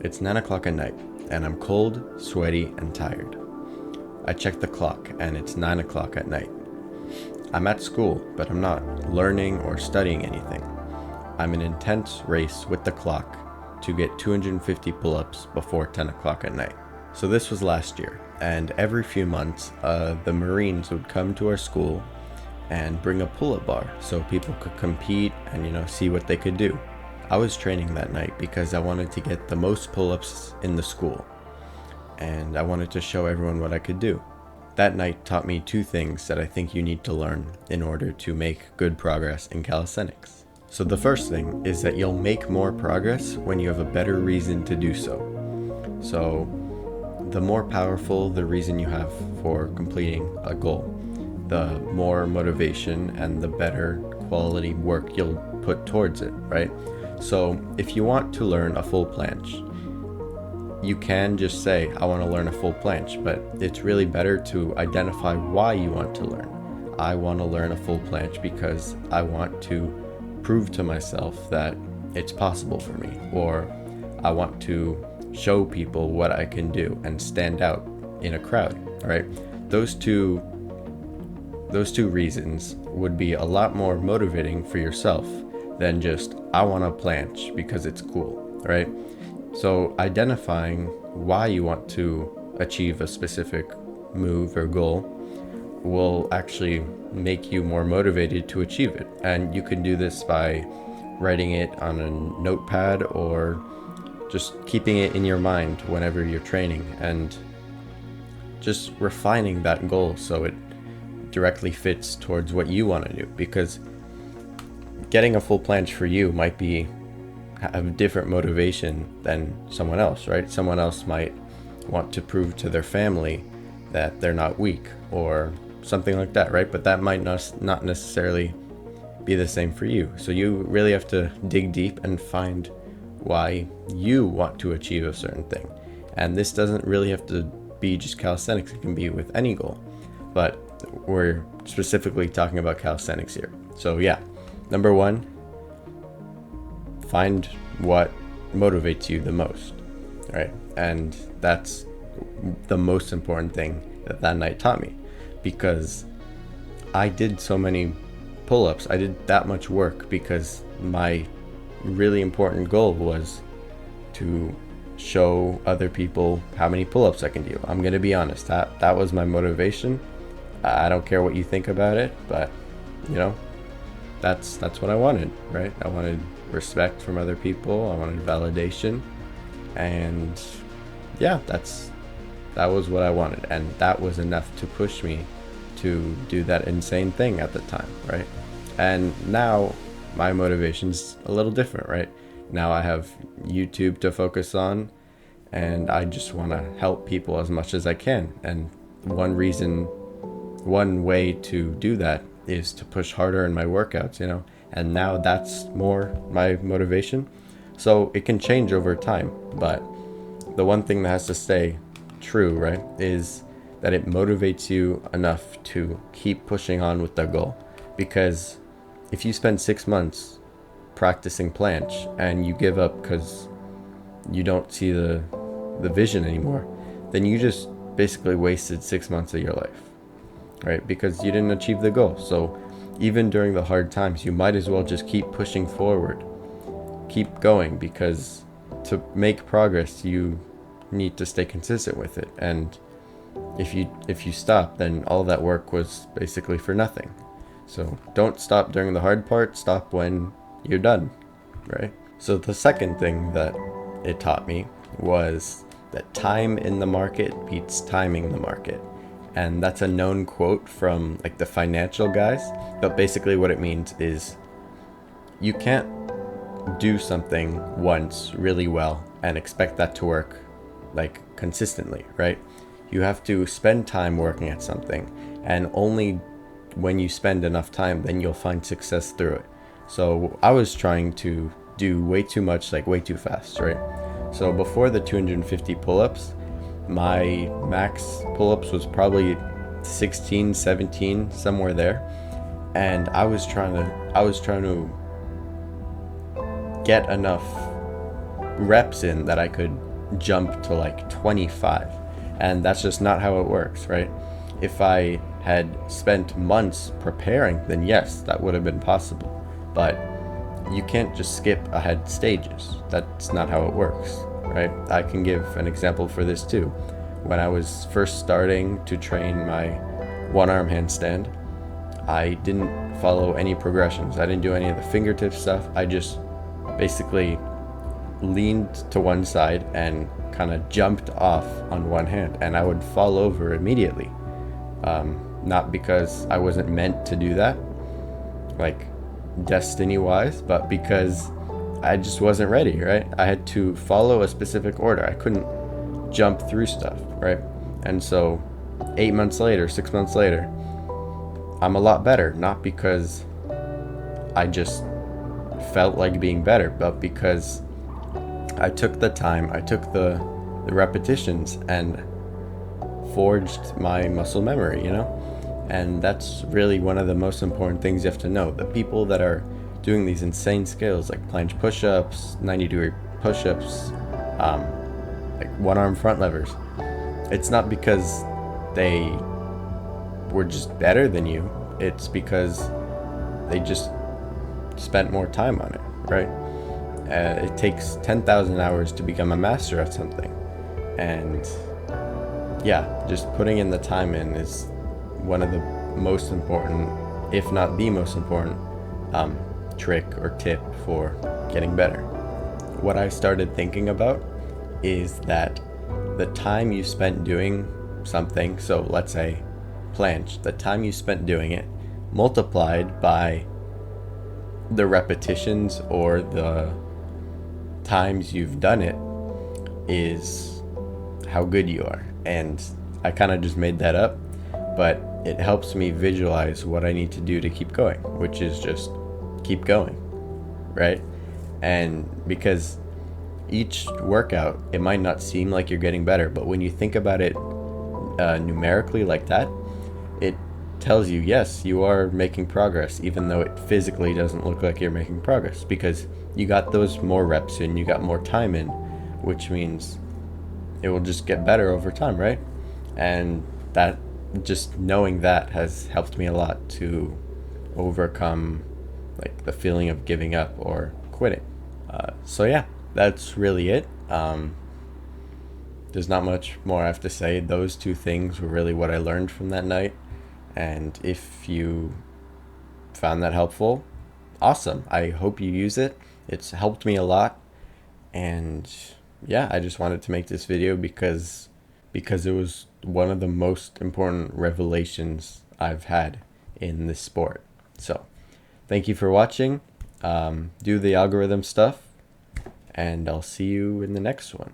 It's 9 o'clock at night, and I'm cold, sweaty, and tired. I check the clock, and it's 9 o'clock at night. I'm at school, but I'm not learning or studying anything. I'm in an intense race with the clock to get 250 pull-ups before 10 o'clock at night. So this was last year, and every few months, the Marines would come to our school and bring a pull-up bar so people could compete and see what they could do. I was training that night because I wanted to get the most pull-ups in the school, and I wanted to show everyone what I could do. That night taught me two things that I think you need to learn in order to make good progress in calisthenics. So the first thing is that you'll make more progress when you have a better reason to do so. So the more powerful the reason you have for completing a goal, the more motivation and the better quality work you'll put towards it, right? So if you want to learn a full planche, you can just say, I want to learn a full planche, but it's really better to identify why you want to learn. I want to learn a full planche because I want to prove to myself that it's possible for me, or I want to show people what I can do and stand out in a crowd, right? Those two reasons would be a lot more motivating for yourself than just, I want a planche because it's cool, right? So identifying why you want to achieve a specific move or goal will actually make you more motivated to achieve it. And you can do this by writing it on a notepad or just keeping it in your mind whenever you're training and just refining that goal so it directly fits towards what you want to do, because getting a full planche for you might have different motivation than someone else, right? Someone else might want to prove to their family that they're not weak or something like that, right? But that might not necessarily be the same for you. So you really have to dig deep and find why you want to achieve a certain thing. And this doesn't really have to be just calisthenics. It can be with any goal, but we're specifically talking about calisthenics here. So yeah, number one, find what motivates you the most, right? And that's the most important thing that night taught me, because I did so many pull-ups. I did that much work because my really important goal was to show other people how many pull-ups I can do. I'm gonna be honest, that was my motivation. I don't care what you think about it, but that's what I wanted, right? I wanted respect from other people. I wanted validation, and yeah, that was what I wanted, and that was enough to push me to do that insane thing at the time, right? And now my motivation's a little different, right? Now I have YouTube to focus on, and I just want to help people as much as I can. And one way to do that is to push harder in my workouts, and now that's more my motivation. So it can change over time, but the one thing that has to stay true, right, is that it motivates you enough to keep pushing on with the goal. Because if you spend 6 months practicing planche and you give up because you don't see the vision anymore, then you just basically wasted 6 months of your life, right? Because you didn't achieve the goal. So even during the hard times, you might as well just keep pushing forward, keep going, because to make progress, you need to stay consistent with it. And if you stop, then all that work was basically for nothing. So don't stop during the hard part, stop when you're done, right? So the second thing that it taught me was that time in the market beats timing the market. And that's a known quote from like the financial guys, but basically what it means is you can't do something once really well and expect that to work like consistently, right? You have to spend time working at something, and only when you spend enough time, then you'll find success through it. So I was trying to do way too much, like way too fast, right? So before the 250 pull-ups, my max pull-ups was probably 16, 17, somewhere there. And I was trying to get enough reps in that I could jump to like 25. And that's just not how it works, right? If I had spent months preparing, then yes, that would have been possible. But you can't just skip ahead stages. That's not how it works, right? I can give an example for this too. When I was first starting to train my one arm handstand, I didn't follow any progressions. I didn't do any of the fingertip stuff. I just basically leaned to one side and kind of jumped off on one hand, and I would fall over immediately. Not because I wasn't meant to do that, like destiny wise, but because I just wasn't ready, right? I had to follow a specific order. I couldn't jump through stuff, right? And so 8 months later, 6 months later, I'm a lot better, not because I just felt like being better, but because I took the time, I took the repetitions and forged my muscle memory, you know? And that's really one of the most important things you have to know. The people that are doing these insane skills like planche push-ups, 90-degree push-ups, like one-arm front levers, it's not because they were just better than you. It's because they just spent more time on it, right? It takes 10,000 hours to become a master at something. And yeah, just putting in the time in is one of the most important, if not the most important, trick or tip for getting better. What I started thinking about is that the time you spent doing something, so let's say planche, the time you spent doing it multiplied by the repetitions or the times you've done it is how good you are. And I kind of just made that up, but it helps me visualize what I need to do to keep going, which is just keep going, right? And because each workout, it might not seem like you're getting better, but when you think about it numerically like that, it tells you, yes, you are making progress, even though it physically doesn't look like you're making progress, because you got those more reps in, you got more time in, which means it will just get better over time, right? And that, just knowing that has helped me a lot to overcome like the feeling of giving up or quitting. So yeah, that's really it. There's not much more I have to say. Those two things were really what I learned from that night. And if you found that helpful, awesome. I hope you use it. It's helped me a lot. And yeah, I just wanted to make this video because it was one of the most important revelations I've had in this sport. So thank you for watching. Do the algorithm stuff, and I'll see you in the next one.